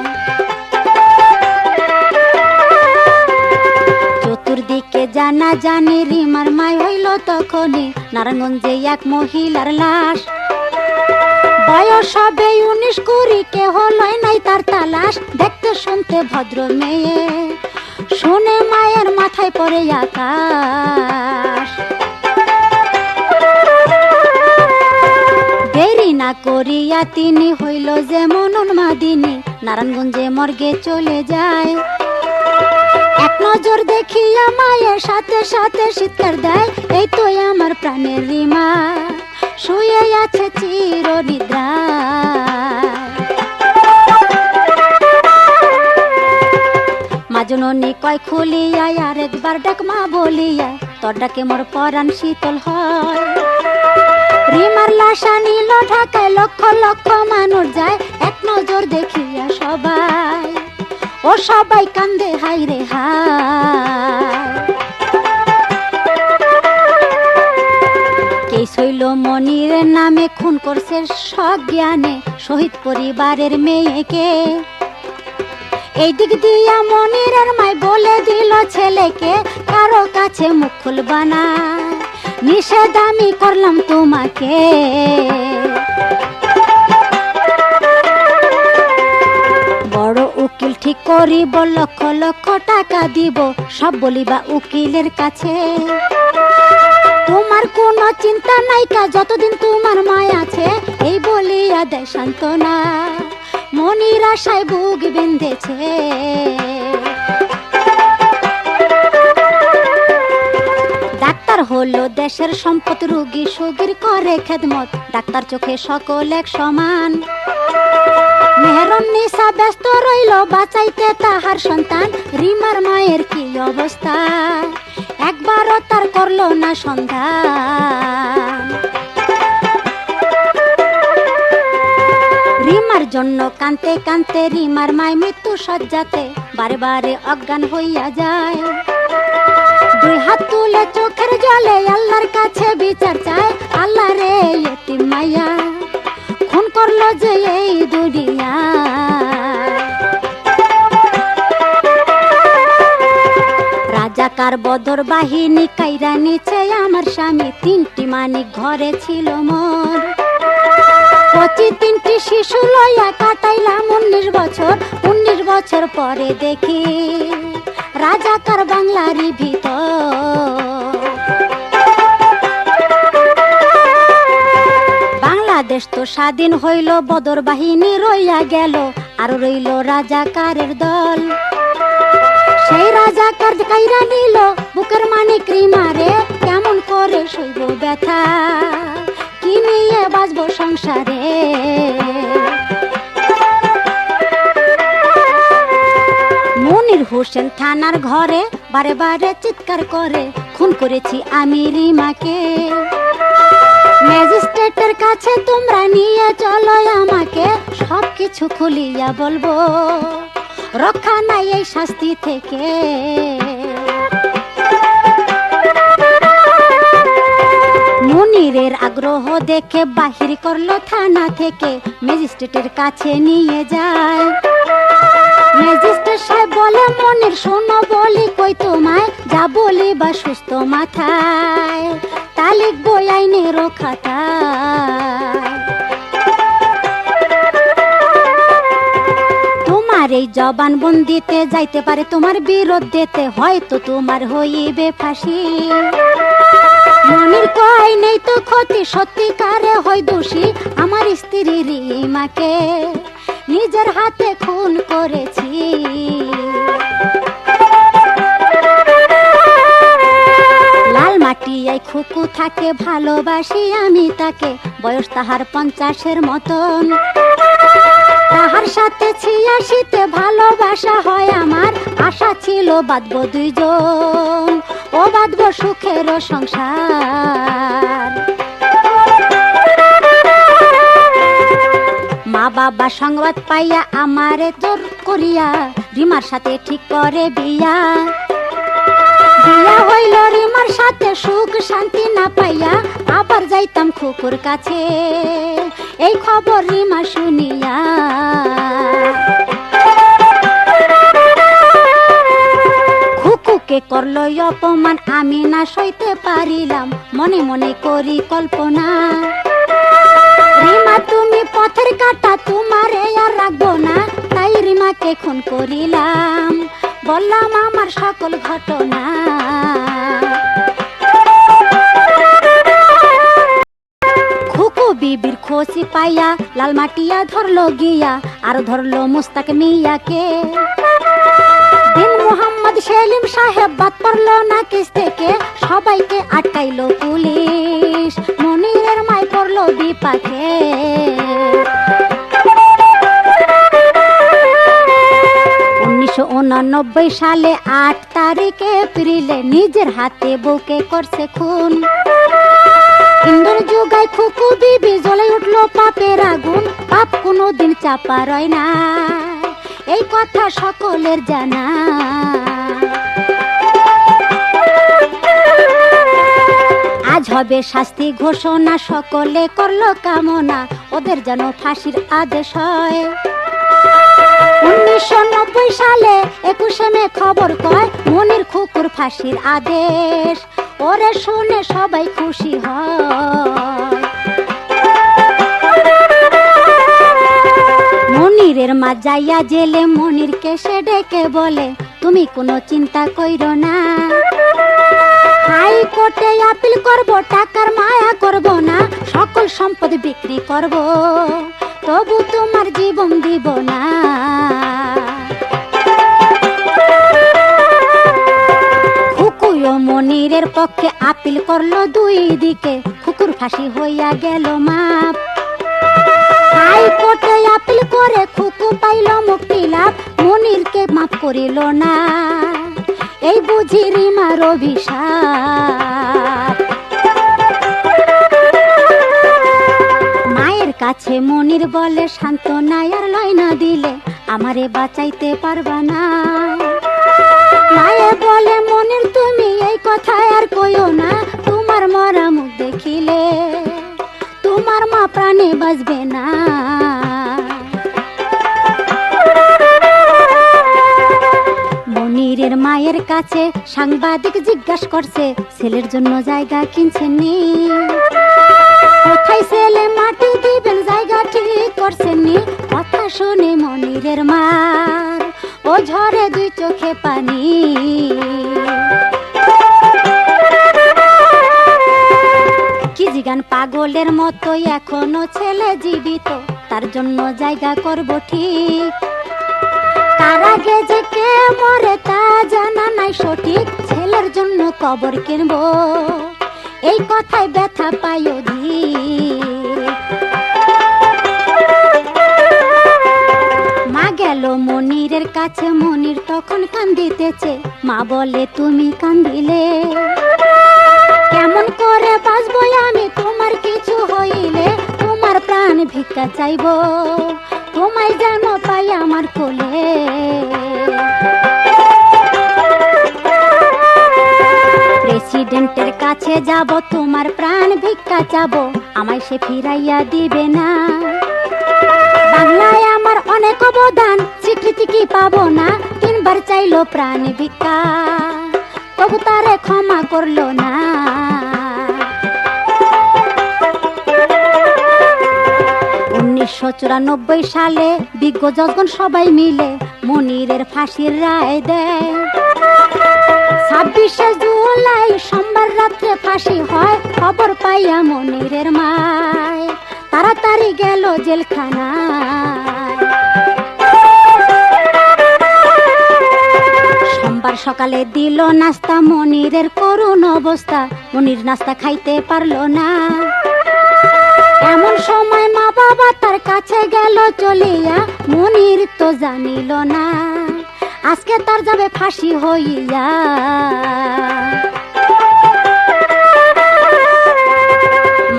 চতুর্দিকে জানা জানি, রিমার মাই হইল তখনই নারায়ণগঞ্জে এক মহিলার লাশ। বয়স হবে 19-20, কেহ লয় নাই তার তালাশ। দেখতে শুনতে ভদ্র মেয়ে, শুনে মায়ের মাথায় পড়ে আকাশ। দেরি না করিয়া তিনি হইল যেমন উন্মাদিনী, নারায়ণগঞ্জে মর্গে চলে যায়। এক নজর দেখিয়া মায়ের সাথে সাথে চিৎকার দেয়, এই তো আমার প্রাণের রিমা, শুয়ে আছে চির নিদ্রায়। জননী কয় খুলিয়া আরেকবার ডাক মা বলিয়া, তোর ডাকে মোর পরাণ শীতল হয়। রিমার লাশা নীল ঢাকায় লক্ষ লক্ষ মানুষ যায়, এক নজর দেখিয়া সবাই, ও সবাই কান্দে হাই রে হায়। কে শৈল মনির নামে খুন করছে সজ্ঞানে শহীদ পরিবারের মেয়েকে। এই দিক দিয়া মনিরের মাই বলে দিল ছেলেকে, কারো কাছে মুখ খুলবা না, নিষেধ আমি করলাম তোমাকে। বড় উকিল ঠিক করিব, লক্ষ লক্ষ টাকা দিব, সব বলিবা উকিলের কাছে। তোমার কোনো চিন্তা নাই কা, যতদিন তোমার মায় আছে, এই বলিয়া দেয় সান্ত্বনা। মনির আশায় বুক বেঁধেছে। ডাক্তার হলো দেশের সম্পদ, রোগী সুগীর করে খেদমত, ডাক্তার চোখে সকল এক সমান। মেহেরুন্নিসা ব্যস্ত রইল বাঁচাইতে তাহার সন্তান, রিমার মায়ের কি অবস্থা, একবারও তার করলো না সন্ধান। রিমার জন্য কানতে কানতে রিমার মায় মৃত্যু শয্যাতে বারে বারে অজ্ঞান হইয়া যায়। দুই হাত তুলে চোখের জলে আল্লাহর কাছে বিচার চায়, আল্লাহ রে এতিম মাইয়া খুন করলো যে এই দুনিয়া। রাজাকার বদর বাহিনী কাইরা নিচে আমার স্বামী, তিনটি মানিক ঘরে ছিল মোর। 25-3টি শিশু লইয়া কাটাইলাম 19 বছর। 19 বছর পরে দেখি রাজাকার বাংলারই ভিতর। বাংলাদেশ তো স্বাধীন হইল, বদর বাহিনী রইয়া গেল, আর রইল রাজাকারের দল। সেই রাজাকার কাইরা নিল বুকের মানিক রিমারে, কেমন করে সইব ব্যথা, কি নিয়ে বাঁচবো সংসারে। মনির হোসেন থানার ঘরে বারে বারে চিৎকার করে, খুন করেছি আমি রিমাকে। ম্যাজিস্ট্রেটের কাছে তোমরা নিয়ে চলো আমাকে, সবকিছু খুলিয়া বলবো, রক্ষা নাই এই শাস্তি থেকে। মনিরের আগ্রহ দেখে বাহির করলো থানা থেকে, ম্যাজিস্ট্রেটের কাছে নিয়ে যায়। ম্যাজিস্ট্রেট সাহেব বলে, মনির শোনো বলি কই তোমায়, যা বলি বা সুস্থ মাথায়, তা লিখবো আইনের খাতায়। তোমার এই জবানবন্দিতে যাইতে পারে তোমার বিরুদ্ধেতে, হয়তো তোমার হইবে ফাঁসি। মনির কয় নেই তো ক্ষতি, সত্যিকারে হয় দোষী, আমার স্ত্রী রিমাকে নিজের হাতে খুন করেছি। লাল মাটিয়ায় খুকু থাকে, ভালোবাসি আমি তাকে, বয়স তাহার 50-এর মতন। তাহার সাথে 86-তে ভালোবাসা হয় আমার, আশা ছিল বাঁধবো দুইজন, ও বাঁধবো সুখের সংসার। মা বাবা সংবাদ পাইয়া আমারে জোর করিয়া রিমার সাথে ঠিক করে বিয়া। বিয়া হইল রিমার সাথে, সুখ শান্তি না পাইয়া আবার যাইতাম খুকুর কাছে, এই খবর রিমা শুনিয়া। খুকুকে করলো অপমান, আমি না সইতে পারিলাম, মনে মনে করি কল্পনা। রিমা তুমি পথের কাটা, তোমারে আর রাখবো না, তাই রিমাকে খুন করিলাম, বললাম আমার সকল ঘটনা। খুকু বিবির খোঁজি পাইয়া লাল মাটিয়া ধরলো গিয়া, আর ধরলো মুস্তাক মিয়াকে। দিন মোহাম্মদ সেলিম সাহেব বাদ পড়লো না কেস থেকে, সবাইকে আটকাইলো পুলিশ, মনিরের মাই পড়লো বিপাকে। 19 1989 সালে 8 তারিখে এপ্রিলে নিজের হাতে বউকে করছে খুন। ইন্দুর যুগায় খুকু বিবি জ্বলে উঠলো পাপের আগুন, পাপ কোনোদিন চাপা রয় না, এই কথা সকলের জানা। আজ হবে শাস্তি ঘোষণা, সকলে করলো কামনা, ওদের যেন ফাঁসির আদেশ হয়। 1990 সালে 21 মে খবর কয় মনির খুকুর ফাঁসির আদেশ, ওরে শুনে সবাই খুশি হয়। মনিরের মা যাইয়া জেলে মনিরকে সে ডেকে বলে তুমি কোনো চিন্তা কইরো না, হাইকোর্টে আপিল করব, টাকার মায়া করব না, সকল সম্পদ বিক্রি করব, তবু তোমার জীবন দিব না। খুকুও মনিরের পক্ষে আপিল করলো দুই দিকে, খুকুর ফাঁসি হইয়া গেল মাপ। হাইকোর্টে আপিল করে খুকু পাইল মুক্তি লাভ, মনিরকে মাফ করিল না, এই বুঝি রিমার অভিশাপ। মায়ের কাছে মনির বলে সান্ত্বনা আর লয় না দিলে আমারে বাঁচাইতে পারবা না। মায়ে বলে মনির তুমি এই কথা আর কইও না, তোমার মরা মুখ দেখিলে তোমার মা প্রাণে বাঁচবে না। মনিরের মায়ের কাছে সাংবাদিক জিজ্ঞাসা করছে ছেলের জন্য জায়গা কিনছেন নি, কোথায় ছেলে মাটি দিবেন জায়গা ঠিক করছেন নি। কথা শুনে মনিরের মার ও ঝরে দুই চোখে পানি। কি জিগান পাগলের মতো এখনো ছেলে জীবিত, তার জন্য জায়গা করব ঠিক, তার আগে যে কে মরে তা জানা নাই সঠিক, ছেলের জন্য কবর কিনবো এই কথায় ব্যথা পাই অধিক। মা গেল মনিরের কাছে, মনির তখন কান্দিতেছে, মা বলে তুমি কান্দিলে কেমন করে বাঁচবো আমি, তোমার কিছু হইলে তোমার প্রাণ ভিক্ষা চাইবো, তোমায় যেন পাই আমার কোলে। প্রেসিডেন্টের কাছে যাব, তোমার প্রাণ ভিক্ষা চাবো, আমায় সে ফিরাইয়া দিবে না। বাংলায় আমার অনেক অবদান, স্বীকৃতি কি পাবো না, 3 বার চাইলো প্রাণ ভিক্ষা, তবু তারে ক্ষমা করলো না। 1994 সালে বিজ্ঞ জজগণ সবাই মিলে মনিরের ফাঁসির রায় দেয়। 26 জুলাই সোমবার রাত্রে ফাঁসি হয়, খবর পাইয়া মনিরের মায় তাড়াতাড়ি গেল জেলখানায়। সোমবার সকালে দিল নাস্তা, মনিরের করুণ অবস্থা, মনির নাস্তা খাইতে পারলো না। এমন সময় মা বাবা তার কাছে গেল চলিয়া, মনির তো জানিল না আজকে তার যাবে ফাঁসি হইয়া।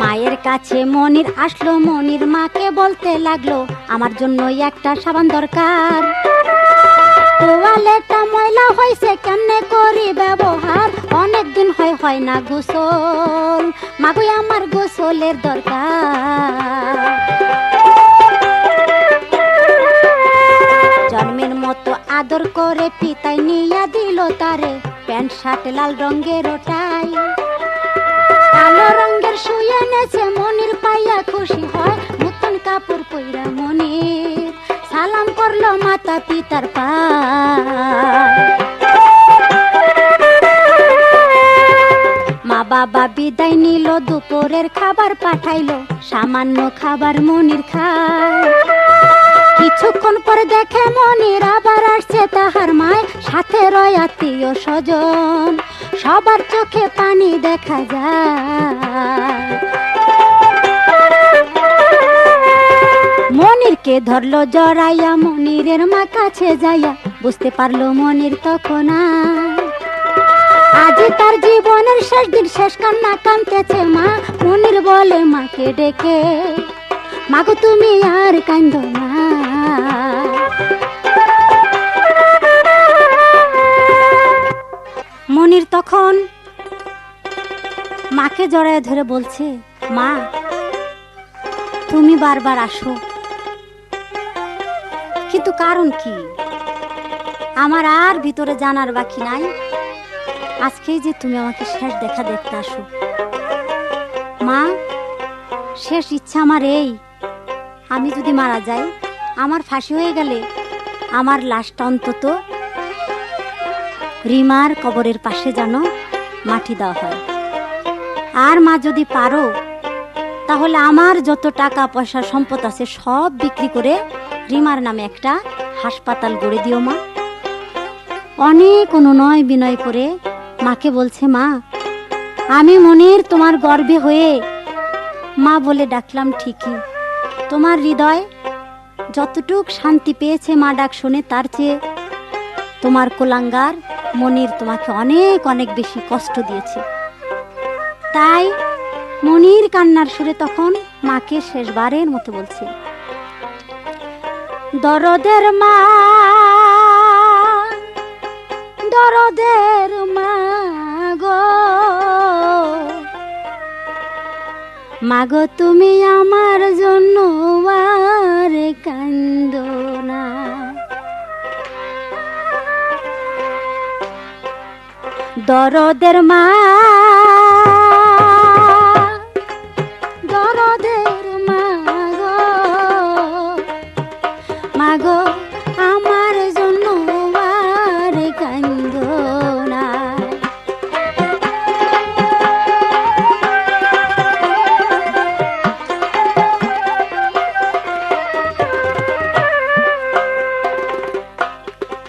মায়ের কাছে মনির আসলো, মনির মাকে বলতে লাগলো আমার জন্য একটা সাবান দরকার, তোয়ালেটা ময়লা হয়েছে কেমনে করি ব্যবহার, অনেকদিন হয় না গোসল, মাগো আমার গোসলের দরকার। জন্মের মতো আদর করে পিতাই নিয়া দিল তারে, প্যান্ট শার্ট লাল রঙের টাই, কালো রঙের শুয়ে নেছে মনির পাইয়া খুশি হয়, নতুন কাপড় পইরা মনির সালাম করলো মাতা পিতার পায়। মা বাবা বিদায় নিল, দুপুরের খাবার পাঠাইলো, সামান্য খাবার মনির খায়। কিছুক্ষণ পরে দেখে মনির আবার আসছে তাহার মায়, সাথে রয় আত্মীয় স্বজন, সবার চোখে পানি দেখা যায়। মনিরকে ধরলো জড়াইয়া, মনিরের মা কাছে যাইয়া বুঝতে পারলো মনির তখন আজ তার জীবনের শেষ দিন, শেষ কান্না কাঁদতেছে মা। মনির বলে মাকে ডেকে, মাগো তুমি আর কাঁদো না। মনির তখন মাকে জড়ায় ধরে বলছে, মা তুমি বারবার আসো, কিন্তু কারণ কি আমার আর ভিতরে জানার বাকি নাই। আজকেই যে তুমি আমাকে শেষ দেখা দেখতে আসো। মা, শেষ ইচ্ছা আমার এই, আমি যদি মারা যাই, আমার ফাঁসি হয়ে গেলে আমার লাশটা অন্তত রিমার কবরের পাশে যেন মাটি দেওয়া হয়। আর মা যদি পারো তাহলে আমার যত টাকা পয়সা সম্পদ আছে সব বিক্রি করে রিমার নামে একটা হাসপাতাল গড়ে দিও মা। অনেক অনুনয় বিনয় করে মাকে বলছে, মা আমি মনির তোমার গর্ভে হয়ে মা বলে ডাকলাম ঠিকই, তোমার হৃদয় যতটুক শান্তি পেয়েছে মা ডাক শুনে, তার চেয়ে তোমার কোলাঙ্গার মনির তোমাকে অনেক অনেক বেশি কষ্ট দিয়েছে। তাই মনির কান্নার সুরে তখন মাকে শেষবারের মতো বলছে, দরদের মা, দরদের মা গো, মাগো তুমি আমার জন্য আর কান্দো না। দরদের মা, দরদের মা গো, মাগো আমার জন্য আর কান্দো না।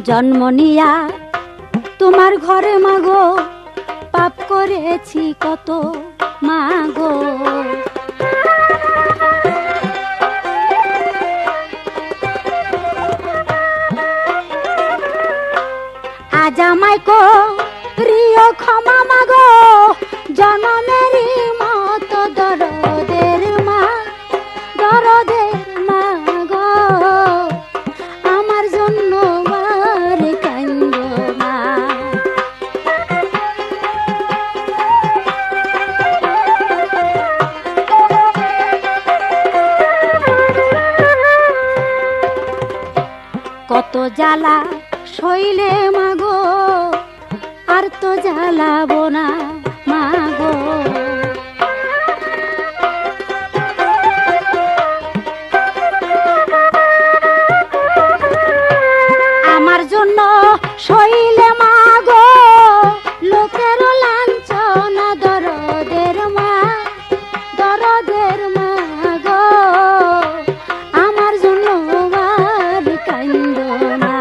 জন্ম নিয়া তোমার ঘরে মাগো পাপ করেছি কত মাগো। আজ আমায় করিও ক্ষমা মাগো, জনমেরই মতো দরদের মা, দরদের মা গো, আমার জন্য আর কান্দো না। কত জ্বালা সইলে মাগো, আর তো জ্বালাবো না মাগো। আমার জন্য সইলে মাগো লোকের লাঞ্ছনা, দরদের মা, দরদের মা গো, আমার জন্য আর কান্দো না।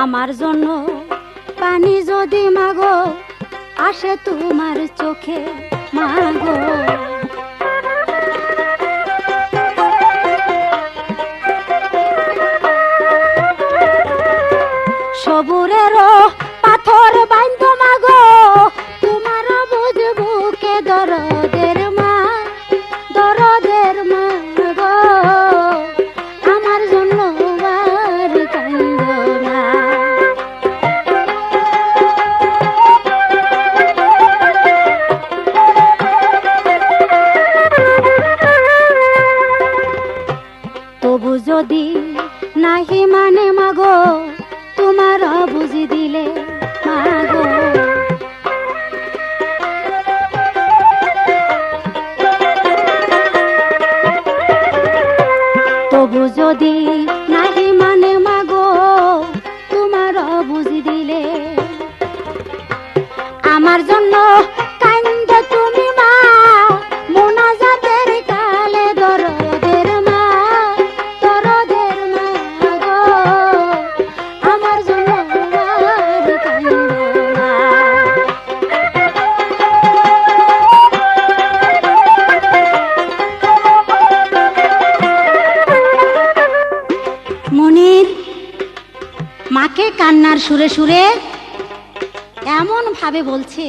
আমার জন্য পানি যদি মাগো আসে তোমার চোখে মাগো, সবুরেরও পাথর বাইন্ধ মাগো, তোমার বুঝবো কে দরদের মা, দরদের মা গো, আমার জন্য আর কান্দো না। তবু যদি নাহি মানে মাগো, তোমার বুঝি দিলে মাগো, তবু যদি নাহি মানে মাগো, তোমার বুঝি দিলে আমার জন্য কান্দে তুমি মা, মোনাজাতের কালে দরদের মা, দরদের মা গো, আমার জন্য আর কান্দো না। মনির মাকে কান্নার সুরে সুরে এমন ভাবে বলছে,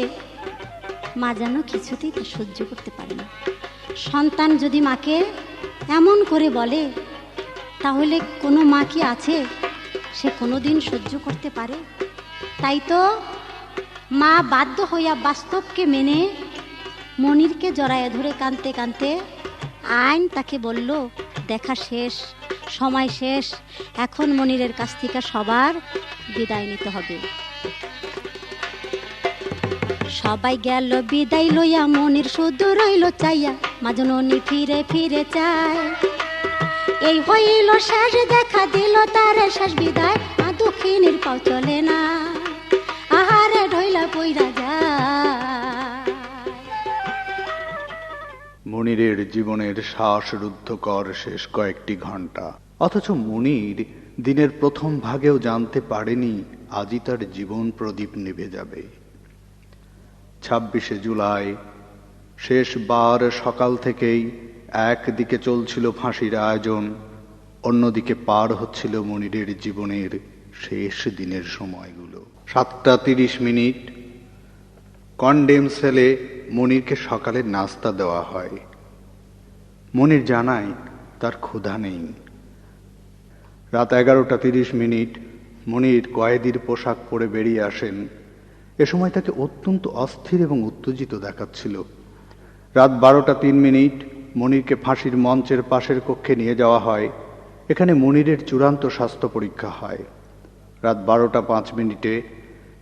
মা যেন কিছুতেই তা সহ্য করতে পারে না। সন্তান যদি মাকে এমন করে বলে, তাহলে কোনো মা কি আছে সে কোনোদিন সহ্য করতে পারে? তাই তো মা বাধ্য হইয়া বাস্তবকে মেনে মনিরকে জড়ায় ধরে কাঁদতে কাঁদতে আইন তাকে বলল, দেখা শেষ, সময় শেষ, এখন মনিরের কাছ থেকে সবার বিদায় নিতে হবে। সবাই গেল বিদায় লইয়া, মনির শুধু রইল চাইয়া, মা জননী ফিরে ফিরে চায়। এই হইল শেষ দেখা, দিল তার শেষ বিদায়, মা দুঃখিনীর পাও চলে না, আহারে ঢইলা পইরা যায়। মনিরের জীবনের শ্বাসরুদ্ধকর শেষ কয়েকটি ঘন্টা, অথচ মনির দিনের প্রথম ভাগেও জানতে পারেনি আজই তার জীবন প্রদীপ নিভে যাবে। 26শে জুলাই শেষ বার সকাল থেকেই একদিকে চলছিল ফাঁসির আয়োজন, অন্যদিকে পার হচ্ছিল মনিরের জীবনের শেষ দিনের সময়গুলো। 7:30 কন্ডেম সেলে মনিরকে সকালে নাস্তা দেওয়া হয়। মনির জানায় তার ক্ষুধা নেই। রাত 11:30 মনির কয়েদির পোশাক পরে বেরিয়ে আসেন। এ সময় তাকে অত্যন্ত অস্থির এবং উত্তেজিত দেখাচ্ছিল। রাত 12:03 মনিরকে ফাঁসির মঞ্চের পাশের কক্ষে নিয়ে যাওয়া হয়। এখানে মনিরের চূড়ান্ত স্বাস্থ্য পরীক্ষা হয়। রাত 12:05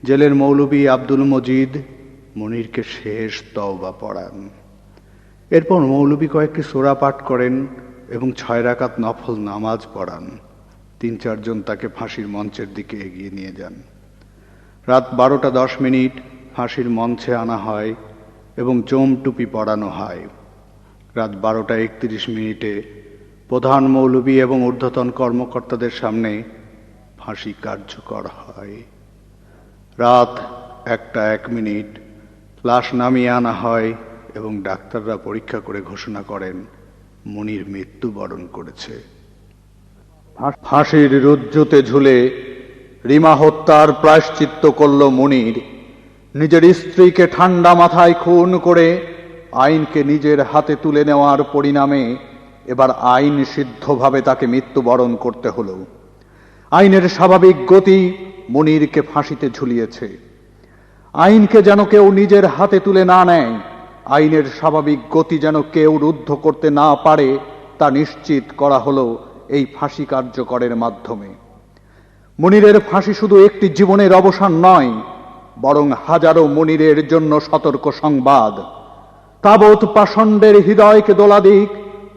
জেলের মৌলভী আব্দুল মজিদ মনিরকে শেষ তওবা পড়ান। এরপর মৌলভী কয়েকটি সূরা পাঠ করেন এবং 6 রাকাত নফল নামাজ পড়ান। 3-4 জন তাকে ফাঁসির মঞ্চের দিকে এগিয়ে নিয়ে যান। রাত 12:10 ফাঁসির মঞ্চে আনা হয় এবং চোম টুপি পরানো হয়। রাত 12:31 প্রধান মৌলভী এবং ঊর্ধ্বতন কর্মকর্তাদের সামনে ফাঁসি কার্যকর হয়। রাত 1:01 লাশ নামিয়ে আনা হয় এবং ডাক্তাররা পরীক্ষা করে ঘোষণা করেন মনির মৃত্যুবরণ করেছে। ফাঁসির রজ্জুতে ঝুলে রিমা হত্যার প্রায়শ্চিত্ত করল মনির। নিজের স্ত্রীকে ঠান্ডা মাথায় খুন করে আইনকে নিজের হাতে তুলে নেওয়ার পরিণামে এবার আইন সিদ্ধভাবে তাকে মৃত্যুবরণ করতে হলো। আইনের স্বাভাবিক গতি মনিরকে ফাঁসিতে ঝুলিয়েছে। আইনকে যেন কেউ নিজের হাতে তুলে না নেয়, আইনের স্বাভাবিক গতি যেন কেউ রুদ্ধ করতে না পারে, তা নিশ্চিত করা হলো এই ফাঁসি কার্যকরের মাধ্যমে। মনিরের ফাঁসি শুধু একটি জীবনের অবসান নয়, বরং হাজারো মনিরের জন্য সতর্ক সংবাদ। তাবৎ পাষণ্ডের হৃদয়কে দোলা দিক,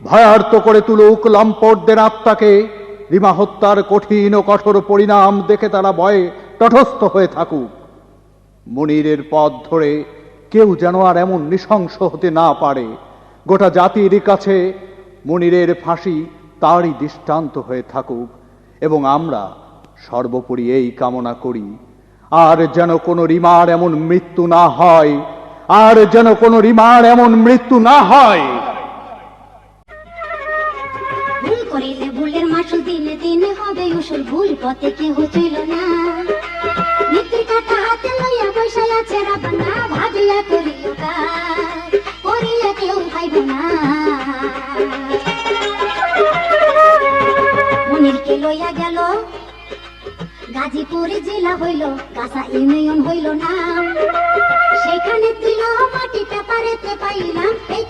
ভয়ার্ত করে তুলুক লম্পটদের আত্মাকে। রিমা হত্যার কঠিন ও কঠোর পরিণাম দেখে তারা ভয়ে তটস্থ হয়ে থাকুক। মনিরের পথ ধরে কেউ যেন আর এমন নৃশংস হতে না পারে। গোটা জাতির কাছে মনিরের ফাঁসি তারই দৃষ্টান্ত হয়ে থাকুক। এবং আমরা সর্বোপরি এই কামনা করি, আর যেন কোনো রিমার এমন মৃত্যু না হয়, আর যেন কোনো রিমার এমন মৃত্যু না হয়। ভুল করিলে ভুলের মাসুল দিনে দিনে হবে উসুল, ভুল পথে কেহ চইল না। নীতির কাটা হাতে লইয়া বৈশাই আছে রাবণা, ভাবিয়া করিল কাজ করিয়া কেউ খাইব না। মনিরকে লইয়া গেল গাজীপুর জেলা হইল, গাছা ইউনিয়ন হইল না। সেখানে তুইল মাটি পেপারেতে পাইলাম এই